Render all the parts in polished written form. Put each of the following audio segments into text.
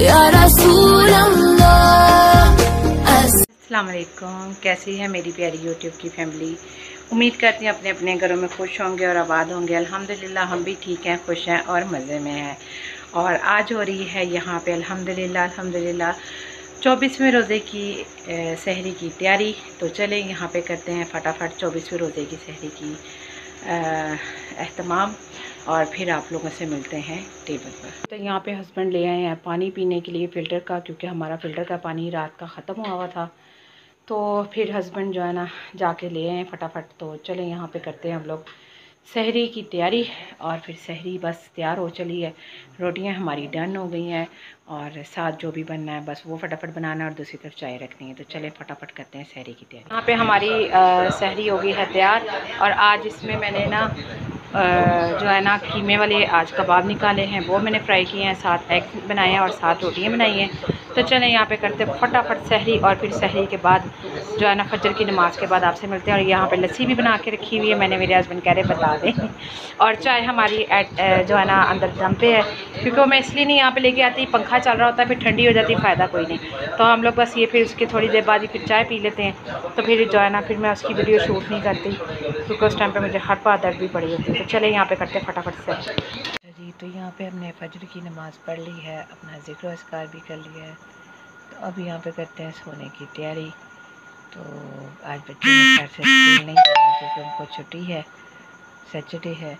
या रसूल अल्लाह। अस्सलाम वालेकुम, कैसी है मेरी प्यारी यूट्यूब की फैमिली। उम्मीद करती हूँ अपने अपने घरों में खुश होंगे और आबाद होंगे। अल्हम्दुलिल्लाह हम भी ठीक हैं, खुश हैं और मज़े में हैं। और आज हो रही है यहाँ पे अल्हम्दुलिल्लाह 24वें रोज़े की सहरी की तैयारी। तो चलें यहाँ पे करते हैं फटाफट 24वें रोज़े की सहरी की एहतमाम और फिर आप लोगों से मिलते हैं टेबल पर। तो यहाँ पे हस्बैंड ले आए हैं पानी पीने के लिए फ़िल्टर का, क्योंकि हमारा फ़िल्टर का पानी रात का ख़त्म हुआ था। तो फिर हस्बैंड जो है ना जाके ले आए फटाफट। तो चलें यहाँ पे करते हैं हम लोग सहरी की तैयारी। और फिर सहरी बस तैयार हो चली है, रोटियां हमारी डन हो गई हैं और साथ जो भी बनना है बस वो फटाफट बनाना है और दूसरी तरफ चाय रखनी है। तो चलें फटाफट करते हैं सहरी की तैयारी। यहाँ पे हमारी सहरी हो गई है तैयार। और आज इसमें मैंने ना जो है ना कीमे वाले आज कबाब निकाले हैं, वो मैंने फ्राई किए हैं, साथ एग बनाए हैं और साथ रोटियाँ बनाई हैं। तो चलें यहाँ पे करते हैं फटाफट सहरी। और फिर सहरी के बाद जो है ना फजर की नमाज के बाद आपसे मिलते हैं। और यहाँ पे लस्सी भी बना के रखी हुई है मैंने, मेरे हस्बैंड कह रहे बता दें। और चाय हमारी जो है ना अंदर दम पे है, क्योंकि मैं इसलिए नहीं यहाँ पे लेके आती, पंखा चल रहा होता है फिर ठंडी हो जाती, फ़ायदा कोई नहीं। तो हम लोग बस ये फिर उसके थोड़ी देर बाद ही फिर चाय पी लेते हैं। तो फिर जो है ना फिर मैं उसकी वीडियो शूट नहीं करती, क्योंकि उस टाइम पर मुझे हर बात दर्द भी पड़ी होती है। तो चले यहाँ पे करते हैं फटाफट से जी। तो यहाँ पे हमने फजर की नमाज़ पढ़ ली है, अपना ज़िक्र अस्कार भी कर लिया है। तो अब यहाँ पे करते हैं सोने की तैयारी। तो आज बच्चों ने घर से स्कूल नहीं जाना क्योंकि उनको छुट्टी है, सैटरडे है।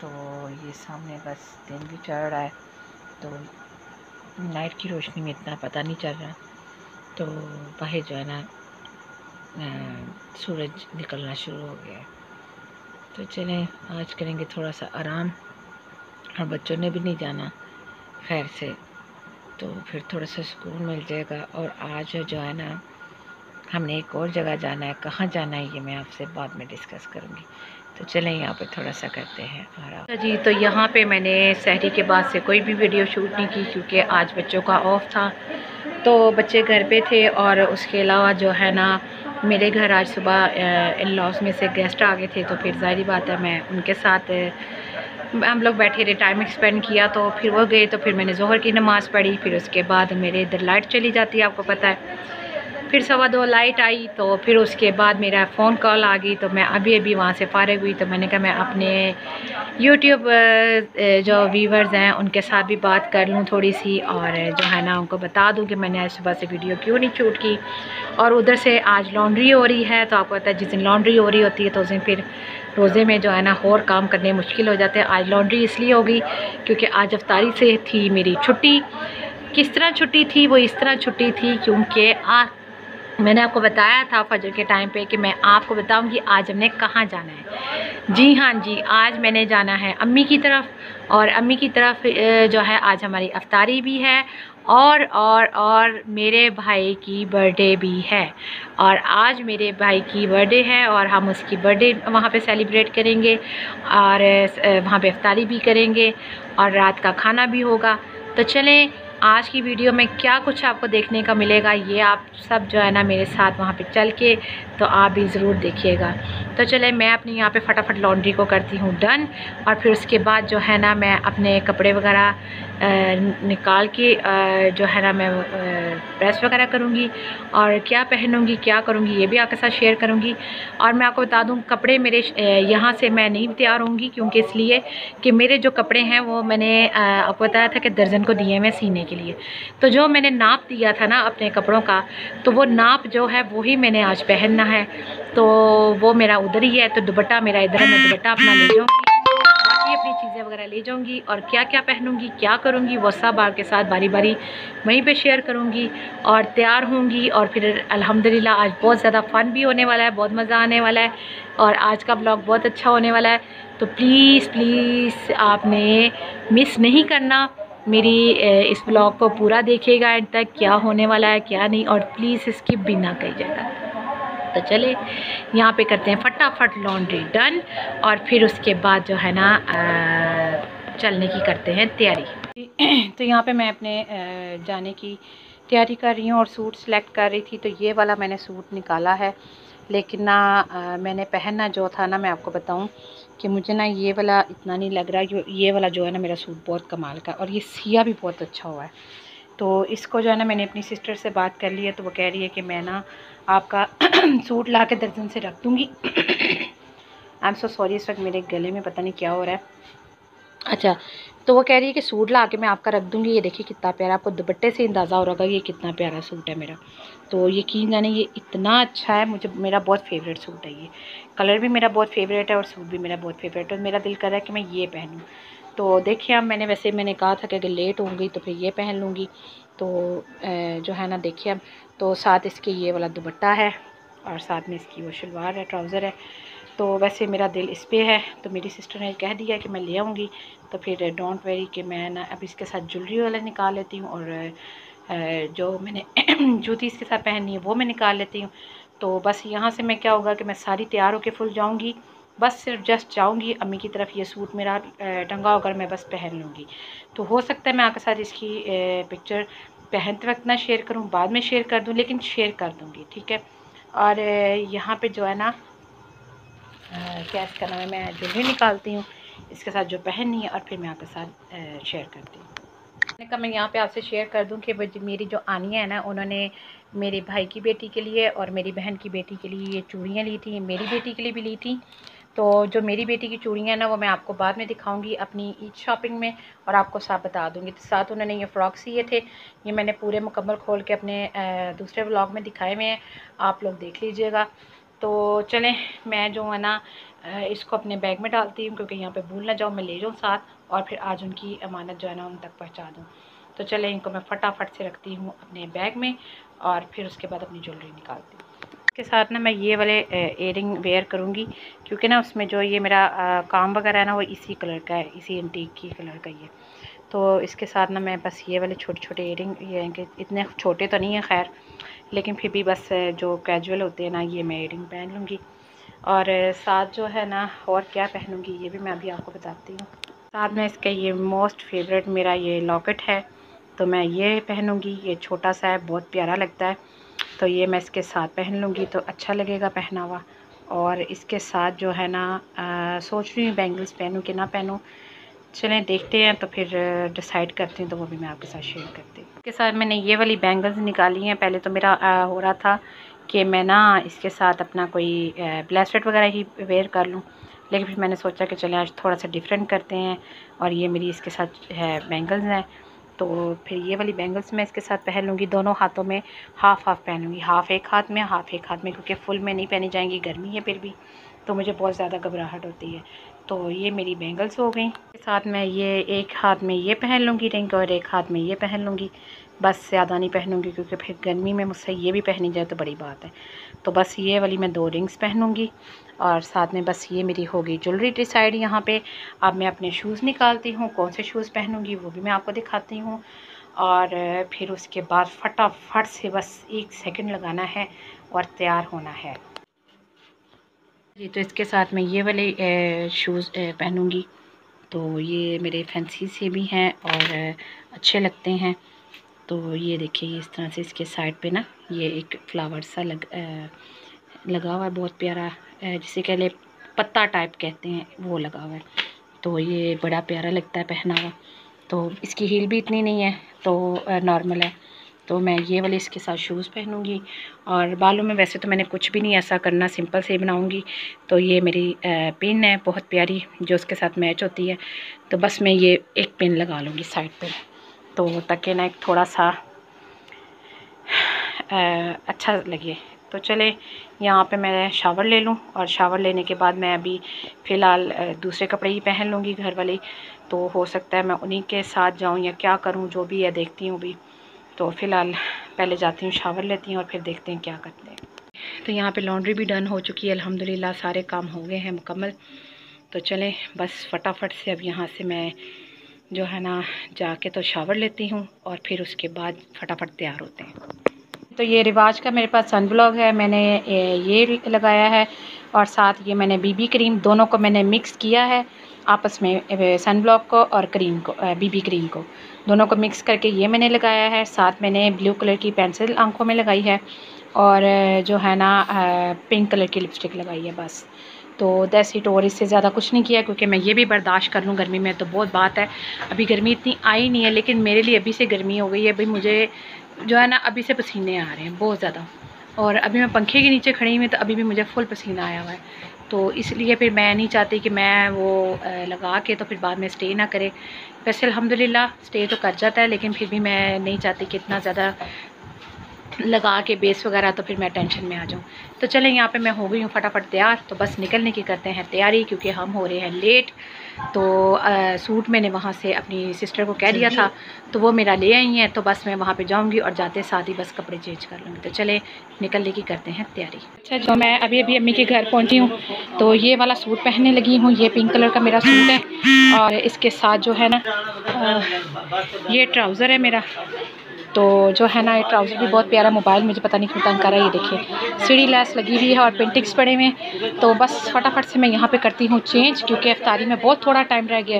तो ये सामने बस दिन भी चढ़ रहा है, तो नाइट की रोशनी में इतना पता नहीं चल रहा। तो बाहर जो है ना सूरज निकलना शुरू हो गया है। तो चलें आज करेंगे थोड़ा सा आराम, और बच्चों ने भी नहीं जाना खैर से, तो फिर थोड़ा सा सुकून मिल जाएगा। और आज जो है ना हमने एक और जगह जाना है, कहाँ जाना है ये मैं आपसे बाद में डिस्कस करूँगी। तो चलें यहाँ पे थोड़ा सा करते हैं आराम जी। तो यहाँ पे मैंने सहरी के बाद से कोई भी वीडियो शूट नहीं की, क्योंकि आज बच्चों का ऑफ था, तो बच्चे घर पे थे। और उसके अलावा जो है ना मेरे घर आज सुबह इन लॉज में से गेस्ट आ गए थे, तो फिर ज़ाहिर बात है मैं उनके साथ हम लोग बैठे रहे, टाइम एक्सपेंड किया। तो फिर वो गए, तो फिर मैंने ज़ोहर की नमाज़ पढ़ी। फिर उसके बाद मेरे इधर लाइट चली जाती है, आपको पता है। फिर 2:15 लाइट आई, तो फिर उसके बाद मेरा फ़ोन कॉल आ गई। तो मैं अभी वहाँ से फ़ारिग हुई, तो मैंने कहा मैं अपने यूट्यूब जो व्यूवर्स हैं उनके साथ भी बात कर लूँ थोड़ी सी, और जो है ना उनको बता दूँ कि मैंने आज सुबह से वीडियो क्यों नहीं शूट की। और उधर से आज लॉन्ड्री हो रही है, तो आपको पता है जिस दिन लॉन्ड्री हो रही होती है तो उस दिन फिर रोज़े में जो है ना और काम करने मुश्किल हो जाते हैं। आज लॉन्ड्री इसलिए होगी क्योंकि आज अफ्तारी से थी मेरी छुट्टी। किस तरह छुट्टी थी, वो इस तरह छुट्टी थी क्योंकि मैंने आपको बताया था फजर के टाइम पे कि मैं आपको बताऊंगी आज हमने कहाँ जाना है। जी हाँ जी, आज मैंने जाना है अम्मी की तरफ, और अम्मी की तरफ जो है आज हमारी अफ्तारी भी है और मेरे भाई की बर्थडे भी है। और आज मेरे भाई की बर्थडे है और हम उसकी बर्थडे वहाँ पे सेलिब्रेट करेंगे, और वहाँ पे अफ्तारी भी करेंगे और रात का खाना भी होगा। तो चलें आज की वीडियो में क्या कुछ आपको देखने का मिलेगा, ये आप सब जो है ना मेरे साथ वहाँ पे चल के तो आप भी ज़रूर देखिएगा। तो चले मैं अपनी यहाँ पे फटाफट लॉन्ड्री को करती हूँ डन, और फिर उसके बाद जो है ना मैं अपने कपड़े वगैरह निकाल के जो है ना मैं प्रेस वगैरह करूँगी, और क्या पहनूँगी क्या करूँगी ये भी आपके साथ शेयर करूँगी। और मैं आपको बता दूँ कपड़े मेरे यहाँ से मैं नहीं तैयार होंगी, क्योंकि इसलिए कि मेरे जो कपड़े हैं वो मैंने आपको बताया था कि दर्जन को दिए मैं सीने के लिए। तो जो मैंने नाप दिया था ना अपने कपड़ों का, तो वो नाप जो है वही मैंने आज पहनना है। तो वो मेरा उधर ही है, तो दुपट्टा मेरा इधर है, मैं दुपट्टा अपना ले जाऊँगी, बाकी अपनी चीज़ें वगैरह ले जाऊँगी, और क्या क्या पहनूँगी क्या करूँगी वो सब आपके साथ बारी बारी वहीं पे शेयर करूँगी। और तैयार होंगी, और फिर अल्हम्दुलिल्लाह आज बहुत ज़्यादा फ़न भी होने वाला है, बहुत मज़ा आने वाला है, और आज का ब्लॉग बहुत अच्छा होने वाला है। तो प्लीज़ आपने मिस नहीं करना, मेरी इस ब्लॉग को पूरा देखिएगा एंड तक, क्या होने वाला है क्या नहीं, और प्लीज़ स्किप भी ना कीजिएगा। तो चले यहाँ पे करते हैं फटाफट लॉन्ड्री डन और फिर उसके बाद जो है ना चलने की करते हैं तैयारी। तो यहाँ पे मैं अपने जाने की तैयारी कर रही हूँ और सूट सेलेक्ट कर रही थी। तो ये वाला मैंने सूट निकाला है, लेकिन ना मैंने पहनना जो था ना, मैं आपको बताऊं कि मुझे ना ये वाला इतना नहीं लग रहा। ये वाला जो है ना मेरा सूट बहुत कमाल का, और ये सिया भी बहुत अच्छा हुआ है। तो इसको जो है ना मैंने अपनी सिस्टर से बात कर ली है, तो वो कह रही है कि मैं ना आपका सूट ला के दर्जन से रख दूँगी। आई एम सो सॉरी, इस वक्त मेरे गले में पता नहीं क्या हो रहा है। अच्छा, तो वो कह रही है कि सूट ला के मैं आपका रख दूँगी। ये देखिए कितना प्यारा, आपको दुपट्टे से अंदाज़ा हो रहा है ये कितना प्यारा सूट है मेरा। तो यकीन जाने ये इतना अच्छा है, मुझे मेरा बहुत फेवरेट सूट है। ये कलर भी मेरा बहुत फेवरेट है और सूट भी मेरा बहुत फेवरेट है। और मेरा दिल कर रहा है कि मैं ये पहनूँ। तो देखिए, अब मैंने कहा था कि अगर लेट होंगी तो फिर ये पहन लूँगी। तो जो है ना देखिए, अब तो साथ इसके ये वाला दुपट्टा है और साथ में इसकी वो शलवार है, ट्राउज़र है। तो वैसे मेरा दिल इस पे है, तो मेरी सिस्टर ने कह दिया कि मैं ले आऊँगी। तो फिर डोंट वेरी कि मैं ना अब इसके साथ ज्वेलरी वाला निकाल लेती हूँ और जो मैंने जूती इसके साथ पहननी है वो मैं निकाल लेती हूँ। तो बस यहाँ से मैं क्या होगा कि मैं सारी तैयार होकर फुल जाऊँगी, बस सिर्फ जस्ट जाऊँगी अम्मी की तरफ। ये सूट मेरा टंगा होकर मैं बस पहन लूँगी। तो हो सकता है मैं आपके साथ इसकी पिक्चर पहनते वक्त ना शेयर करूँ, बाद में शेयर कर दूँ, लेकिन शेयर कर दूँगी, ठीक है। और यहाँ पे जो है ना क्या इसका नाम है, मैं ज्वेलरी निकालती हूँ इसके साथ जो पहननी है और फिर मैं आपके साथ शेयर करती हूँ। मैंने कहा मैं यहाँ पे आपसे शेयर कर दूँ कि मेरी जो आनिया है ना, उन्होंने मेरे भाई की बेटी के लिए और मेरी बहन की बेटी के लिए ये चूड़ियाँ ली थी, मेरी बेटी के लिए भी ली थी। तो जो मेरी बेटी की चूड़ियाँ हैं ना, वो मैं आपको बाद में दिखाऊंगी अपनी ईद शॉपिंग में और आपको साथ बता दूंगी। तो साथ उन्होंने ये फ़्रॉक सिए थे, ये मैंने पूरे मुकम्मल खोल के अपने दूसरे व्लॉग में दिखाए हुए हैं, आप लोग देख लीजिएगा। तो चलें, मैं जो है ना इसको अपने बैग में डालती हूँ, क्योंकि यहाँ पे भूल ना जाऊँ, मैं ले जाऊँ साथ और फिर आज उनकी अमानत जो है ना उन तक पहुँचा दूँ। तो चलें, इनको मैं फटाफट से रखती हूँ अपने बैग में और फिर उसके बाद अपनी ज्वेलरी निकालती हूँ। इसके साथ ना मैं ये वाले एयरिंग वेयर करूँगी, क्योंकि ना उसमें जो ये मेरा काम वगैरह है ना वो इसी कलर का है, इसी एंटीक की कलर का ये। तो इसके साथ ना मैं बस ये वाले छोटे छोटे एयरिंग, ये इतने छोटे तो नहीं है खैर, लेकिन फिर भी बस जो कैजुअल होते हैं ना, ये मैं एयरिंग पहन लूँगी। और साथ जो है ना और क्या पहनूँगी ये भी मैं अभी आपको बताती हूँ। साथ में इसका ये मोस्ट फेवरेट मेरा ये लॉकेट है, तो मैं ये पहनूँगी। ये छोटा सा है, बहुत प्यारा लगता है, तो ये मैं इसके साथ पहन लूँगी तो अच्छा लगेगा पहना हुआ। और इसके साथ जो है ना सोच रही हूँ बैंगल्स पहनूँ कि ना पहनूँ, चलें देखते हैं। तो फिर डिसाइड करती हूँ, तो वो भी मैं आपके साथ शेयर करती हूँ। इसके साथ मैंने ये वाली बैंगल्स निकाली हैं। पहले तो मेरा हो रहा था कि मैं ना इसके साथ अपना कोई ब्रेसलेट वगैरह ही वेयर कर लूँ, लेकिन फिर मैंने सोचा कि चलें आज थोड़ा सा डिफरेंट करते हैं, और ये मेरी इसके साथ है बैंगल्स हैं। तो फिर ये वाली बैंगल्स मैं इसके साथ पहन लूँगी, दोनों हाथों में हाफ़ हाफ़ पहनूँगी, हाफ़ एक हाथ में हाफ़ एक हाथ में, क्योंकि फुल में नहीं पहनी जाएंगी, गर्मी है फिर भी, तो मुझे बहुत ज़्यादा घबराहट होती है। तो ये मेरी बैंगल्स हो गई। साथ में ये एक हाथ में ये पहन लूँगी रिंग और एक हाथ में ये पहन लूँगी, बस ज़्यादा नहीं पहनूँगी क्योंकि फिर गर्मी में मुझसे ये भी पहनी जाए तो बड़ी बात है। तो बस ये वाली मैं 2 रिंग्स पहनूँगी और साथ में बस ये मेरी होगी ज्वेलरी डिसाइड यहाँ पे। अब मैं अपने शूज़ निकालती हूँ, कौन से शूज़ पहनूँगी वो भी मैं आपको दिखाती हूँ। और फिर उसके बाद फटाफट से बस 1 सेकंड लगाना है और तैयार होना है जी। तो इसके साथ मैं ये वाले शूज़ पहनूँगी, तो ये मेरे फैंसी से भी हैं और अच्छे लगते हैं। तो ये देखिए, इस तरह से इसके साइड पे ना ये एक फ्लावर सा लगा हुआ है, बहुत प्यारा, जिसे कह ले पत्ता टाइप कहते हैं, वो लगा हुआ है। तो ये बड़ा प्यारा लगता है पहना हुआ। तो इसकी हील भी इतनी नहीं है, तो नॉर्मल है। तो मैं ये वाले इसके साथ शूज़ पहनूँगी। और बालों में वैसे तो मैंने कुछ भी नहीं ऐसा करना, सिंपल से ही बनाऊँगी। तो ये मेरी पिन है बहुत प्यारी, जो उसके साथ मैच होती है। तो बस मैं ये एक पिन लगा लूँगी साइड पे, तो ताकि ना एक थोड़ा सा अच्छा लगे। तो चले, यहाँ पे मैं शावर ले लूँ और शावर लेने के बाद मैं अभी फ़िलहाल दूसरे कपड़े ही पहन लूँगी घर वाले। तो हो सकता है मैं उन्हीं के साथ जाऊँ या क्या करूँ, जो भी है देखती हूँ भी। तो फ़िलहाल पहले जाती हूँ, शावर लेती हूँ और फिर देखते हैं क्या करते हैं। तो यहाँ पे लॉन्ड्री भी डन हो चुकी है अल्हम्दुलिल्लाह, सारे काम हो गए हैं मुकम्मल। तो चलें बस फटाफट से अब यहाँ से मैं जो है ना जाके तो शावर लेती हूँ और फिर उसके बाद फटाफट तैयार होते हैं। तो ये रिवाज का मेरे पास सन ब्लॉक है, मैंने ये लगाया है और साथ ये मैंने बीबी क्रीम, दोनों को मैंने मिक्स किया है आपस में, सन ब्लॉक को और क्रीम को, बीबी क्रीम को दोनों को मिक्स करके ये मैंने लगाया है। साथ मैंने ब्लू कलर की पेंसिल आंखों में लगाई है और जो है ना पिंक कलर की लिपस्टिक लगाई है बस। तो दैट्स इट, और इससे ज़्यादा कुछ नहीं किया क्योंकि मैं ये भी बर्दाश्त कर लूँ, गर्मी में तो बहुत बात है। अभी गर्मी इतनी आई नहीं है लेकिन मेरे लिए अभी से गर्मी हो गई है। अभी मुझे जो है ना अभी से पसीने आ रहे हैं बहुत ज़्यादा, और अभी मैं पंखे के नीचे खड़ी हुई तो अभी भी मुझे फुल पसीना आया हुआ है। तो इसलिए फिर मैं नहीं चाहती कि मैं वो लगा के तो फिर बाद में स्टे ना करे। वैसे अल्हम्दुलिल्लाह स्टे तो कर जाता है लेकिन फिर भी मैं नहीं चाहती कि इतना ज़्यादा लगा के बेस वगैरह तो फिर मैं टेंशन में आ जाऊँ। तो चलें, यहाँ पे मैं हो गई हूँ फटाफट तैयार, तो बस निकलने की करते हैं तैयारी क्योंकि हम हो रहे हैं लेट। तो सूट मैंने वहाँ से अपनी सिस्टर को कह दिया था तो वो मेरा ले आई हैं, तो बस मैं वहाँ पे जाऊँगी और जाते साथ ही बस कपड़े चेंज कर लूँगी। तो चले निकलने की करते हैं तैयारी। अच्छा, जो मैं अभी अम्मी के घर पहुँची हूँ तो ये वाला सूट पहनने लगी हूँ। ये पिंक कलर का मेरा सूट है और इसके साथ जो है ना ये ट्राउज़र है मेरा। तो जो है ना ये ट्राउज़र भी बहुत प्यारा, मोबाइल मुझे पता नहीं क्यों तंग कर रहा है। ये देखिए सीढ़ी लेस लगी हुई है और पेंटिक्स पड़े हुए हैं। तो बस फटाफट से मैं यहाँ पे करती हूँ चेंज क्योंकि इफ्तारी में बहुत थोड़ा टाइम रह गया।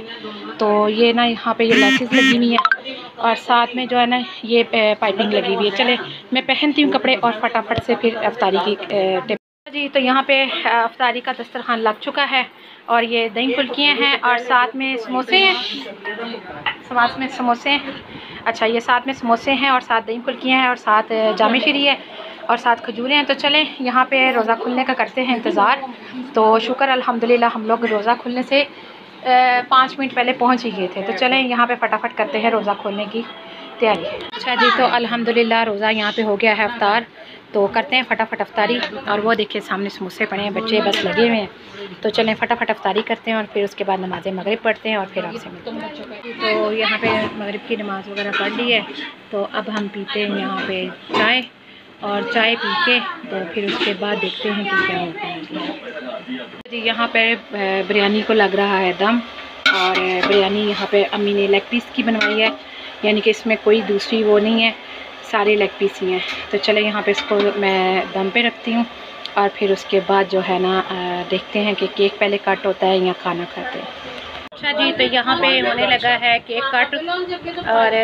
तो ये ना यहाँ पे ये लेसेस लगी हुई हैं और साथ में जो है ना ये पाइपिंग लगी हुई है। चले मैं पहनती हूँ कपड़े और फटाफट से फिर इफ्तारी की टिप जी। तो यहाँ पे इफ्तारी का दस्तरखान लग चुका है और ये दही फुल्कियाँ हैं और साथ में समोसे हैं, साथ में समोसे हैं। अच्छा, ये साथ में समोसे हैं और साथ दही फुल्कियाँ हैं और साथ जामे शीरी है और साथ खजूरें हैं। तो चलें यहाँ पे रोज़ा खुलने का करते हैं इंतज़ार। तो शुक्र अल्हम्दुलिल्लाह हम लोग रोज़ा खुलने से 5 मिनट पहले पहुँच ही गए थे। तो चलें यहाँ पे फटाफट करते हैं रोज़ा खोलने की तैयारी। अच्छा जी, तो अल्हम्दुलिल्लाह रोज़ा यहाँ पे हो गया है इफ्तार। तो करते हैं फटाफट इफ्तारी। और वो देखिए सामने समोसे पड़े हैं, बच्चे बस लगे हुए हैं। तो चलें फटाफट इफ्तारी करते हैं और फिर उसके बाद नमाज़ मगरिब पढ़ते हैं और फिर आपसे मिलते हैं। तो यहाँ पे मगरिब की नमाज़ वगैरह पढ़ ली है। तो अब हम पीते हैं यहाँ पे चाय, और चाय पी के तो फिर उसके बाद देखते हैं कि क्या होता है जी। यहाँ पे बिरयानी को लग रहा है दम, और बिरयानी यहाँ पे अम्मी ने लेग पीस की बनवाई है, यानी कि इसमें कोई दूसरी वो नहीं है, सारे लेग पीस ही हैं। तो चले यहाँ पे इसको मैं दम पे रखती हूँ और फिर उसके बाद जो है ना देखते हैं कि केक पहले कट होता है या खाना खाते हैं। अच्छा जी, तो यहाँ पे होने लगा है केक कट और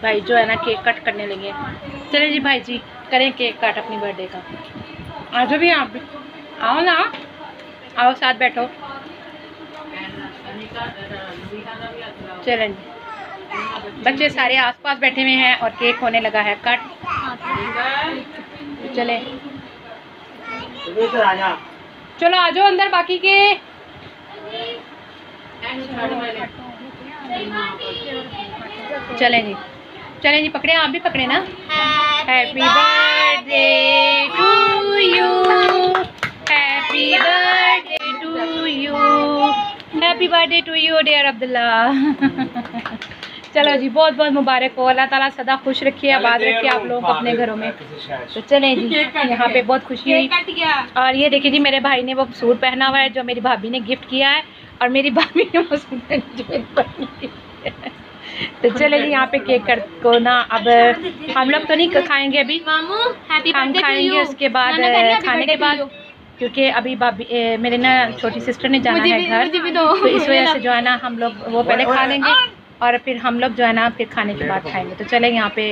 भाई जो है ना केक कट करने लगे। चले जी भाई जी करें केक कट अपनी बर्थडे का। आज भी आप भी आओ ना, आओ साथ बैठो। चलें जी, बच्चे सारे आसपास बैठे हुए हैं और केक होने लगा है कट। चले चलो आ जाओ अंदर बाकी के। चलें जी, चलें जी, पकड़े आप भी पकड़े ना। Happy birthday to you, happy birthday to you, happy birthday to you dear Abdullah. चलो जी, बहुत बहुत मुबारक हो, अल्लाह ताला सदा खुश रखिए, आबाद रखिए आप लोगों को अपने घरों में। तो चलें जी, यहाँ पे बहुत खुशी हुई। और ये देखिए जी मेरे भाई ने वो सूट पहना हुआ है जो मेरी भाभी ने गिफ्ट किया है, और मेरी भाभी ने वो सूट तो चले जी यहाँ पे केक कट को ना अब हम लोग तो नहीं खाएंगे अभी, हम खाएंगे उसके बाद खाने के बाद, क्योंकि अभी भाभी मेरे ना छोटी सिस्टर ने जाना है घर, तो इस वजह से जो है ना हम लोग वो पहले खा लेंगे और फिर हम लोग जो है ना फिर खाने के बाद खाएंगे। तो चले यहाँ पे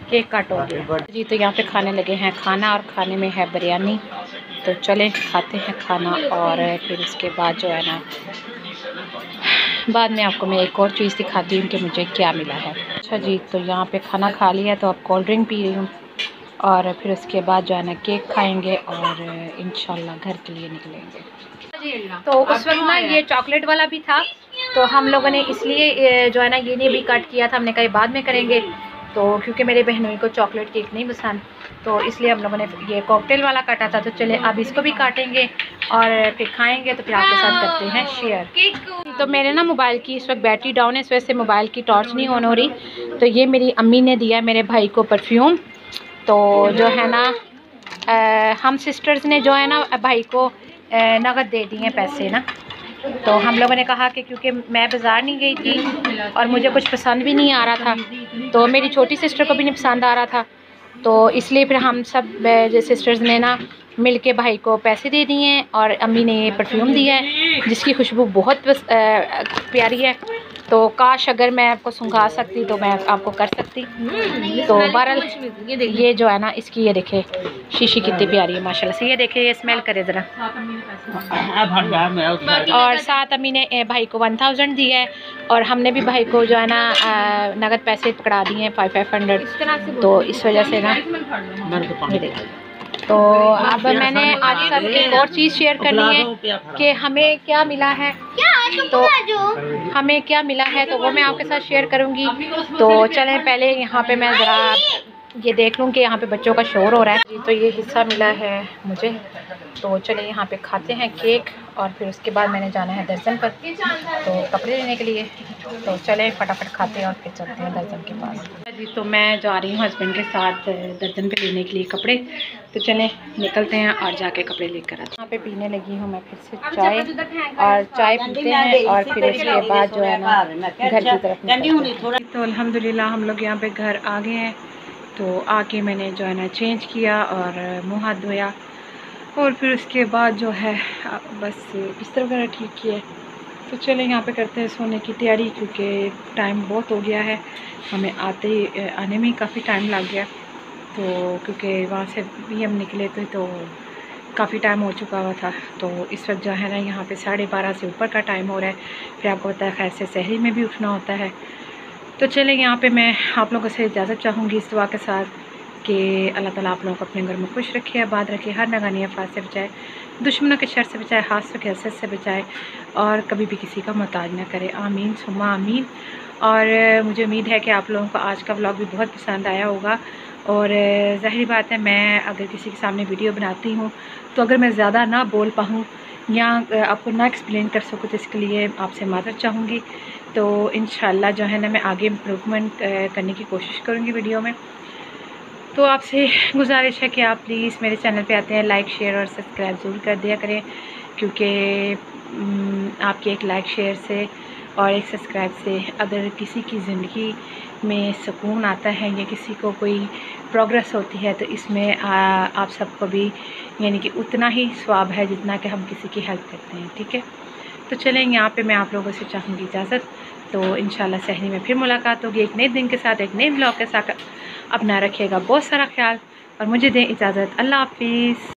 केक कट हो गया जी। तो यहाँ पे खाने लगे हैं खाना और खाने में है बिरयानी। तो चलें खाते हैं खाना और फिर उसके बाद जो है ना बाद में आपको मैं एक और चीज़ दिखाती हूँ कि मुझे क्या मिला है। अच्छा जी, तो यहाँ पे खाना खा लिया तो अब कोल्ड ड्रिंक पी रही हूँ और फिर उसके बाद जो है ना केक खाएंगे और इंशाल्लाह घर के लिए निकलेंगे। तो उस वक्त ना ये चॉकलेट वाला भी था, तो हम लोगों ने इसलिए जो है ना ये नहीं भी कट किया था, हमने कहा बाद में करेंगे। तो क्योंकि मेरे बहनों को चॉकलेट केक नहीं पसंद, तो इसलिए हम लोगों ने ये कॉकटेल वाला काटा था। तो चले अब इसको भी काटेंगे और फिर खाएंगे, तो फिर आपके साथ करते हैं शेयर। तो मेरे ना मोबाइल की इस वक्त बैटरी डाउन है, इस वजह से मोबाइल की टॉर्च नहीं ऑन हो रही। तो ये मेरी अम्मी ने दिया मेरे भाई को परफ्यूम। तो जो है ना हम सिस्टर्स ने जो है ना भाई को नगद दे दिए पैसे ना। तो हम लोगों ने कहा कि क्योंकि मैं बाज़ार नहीं गई थी और मुझे कुछ पसंद भी नहीं आ रहा था, तो मेरी छोटी सिस्टर को भी नहीं पसंद आ रहा था, तो इसलिए फिर हम सब जो सिस्टर्स ने ना मिल के भाई को पैसे दे दिए हैं और अम्मी ने ये परफ्यूम दिया है जिसकी खुशबू बहुत प्यारी है। तो काश अगर मैं आपको सुंघा सकती तो मैं आपको कर सकती। तो बहरहाल ये जो है ना इसकी ये देखे शीशी कितनी प्यारी है माशाल्लाह से। ये देखे ये स्मेल करे ज़रा। और साथ अम्मी ने भाई को 1000 दिया है और हमने भी भाई को जो है ना नगद पैसे पकड़ा दिए हैं 500। तो इस वजह से ना ये देखिए। तो अब मैंने आज सब एक और चीज़ शेयर करनी है कि हमें क्या मिला है। तो हमें क्या मिला है तो वो मैं आपके साथ शेयर करूंगी। तो चलें पहले यहाँ पे मैं ज़रा ये देख लूँ कि यहाँ पे बच्चों का शोर हो रहा है जी। तो ये हिस्सा मिला है मुझे। तो चले यहाँ पे खाते हैं केक और फिर उसके बाद मैंने जाना है दर्जन पर तो कपड़े लेने के लिए। तो चलें फटाफट खाते हैं और फिर चलते हैं दर्जन के पास जी। तो मैं जा रही हूँ हस्बैंड के साथ दर्जन पे लेने के लिए कपड़े। तो चलें निकलते हैं और जाके कपड़े लेकर आते हैं। यहाँ पे पीने लगी हूँ मैं फिर से चाय और चाय पीते हैं और फिर उसके बाद जो है ना घर की तरफ। तो अल्हम्दुलिल्लाह हम लोग यहाँ पे घर आ गए हैं। तो आके मैंने जो है ना चेंज किया और मुँह हाथ धोया और फिर उसके बाद जो है बस बिस्तर वगैरह ठीक किए। तो चले यहाँ पे करते हैं सोने की तैयारी क्योंकि टाइम बहुत हो गया है। हमें आने में ही काफ़ी टाइम लग गया। तो क्योंकि वहाँ से भी हम निकले थे तो काफ़ी टाइम हो चुका हुआ था। तो इस वक्त जो है ना यहाँ पे 12:30 से ऊपर का टाइम हो रहा है। फिर आपको पता है खैर से सहरी में भी उठना होता है। तो चले यहाँ पे मैं आप लोगों से इजाज़त चाहूँगी इस दुआ के साथ कि अल्लाह ताला आप लोगों को अपने घर में खुश रखे, आबाद रखे, हर नगानी अफाद से बचाए, दुश्मनों के शर से बचाए, हादसों के हसद से बचाए और कभी भी किसी का मोहताज ना करे। आमीन सुम्मा आमीन। और मुझे उम्मीद है कि आप लोगों को आज का व्लॉग भी बहुत पसंद आया होगा। और ज़ाहिर बात है मैं अगर किसी के सामने वीडियो बनाती हूँ तो अगर मैं ज़्यादा ना बोल पाऊँ या आपको ना एक्सप्लेन कर सकूँ तो इसके लिए आपसे माफ़ी चाहूँगी। तो इंशाल्लाह जो है ना मैं आगे इम्प्रूवमेंट करने की कोशिश करूँगी वीडियो में। तो आपसे गुजारिश है कि आप प्लीज़ मेरे चैनल पे आते हैं लाइक शेयर और सब्सक्राइब ज़रूर कर दिया करें क्योंकि आपके एक लाइक शेयर से और एक सब्सक्राइब से अगर किसी की ज़िंदगी में सुकून आता है या किसी को कोई प्रोग्रेस होती है तो इसमें आप सबको भी यानी कि उतना ही स्वाब है जितना कि हम किसी की हेल्प करते हैं। ठीक है। तो चलें यहाँ पे मैं आप लोगों से चाहूँगी इजाज़त। तो इंशाल्लाह सहरी में फिर मुलाकात होगी एक नए दिन के साथ, एक नए ब्लॉग के साथ। अपना रखिएगा बहुत सारा ख्याल और मुझे दें इजाज़त। अल्लाह हाफिज़।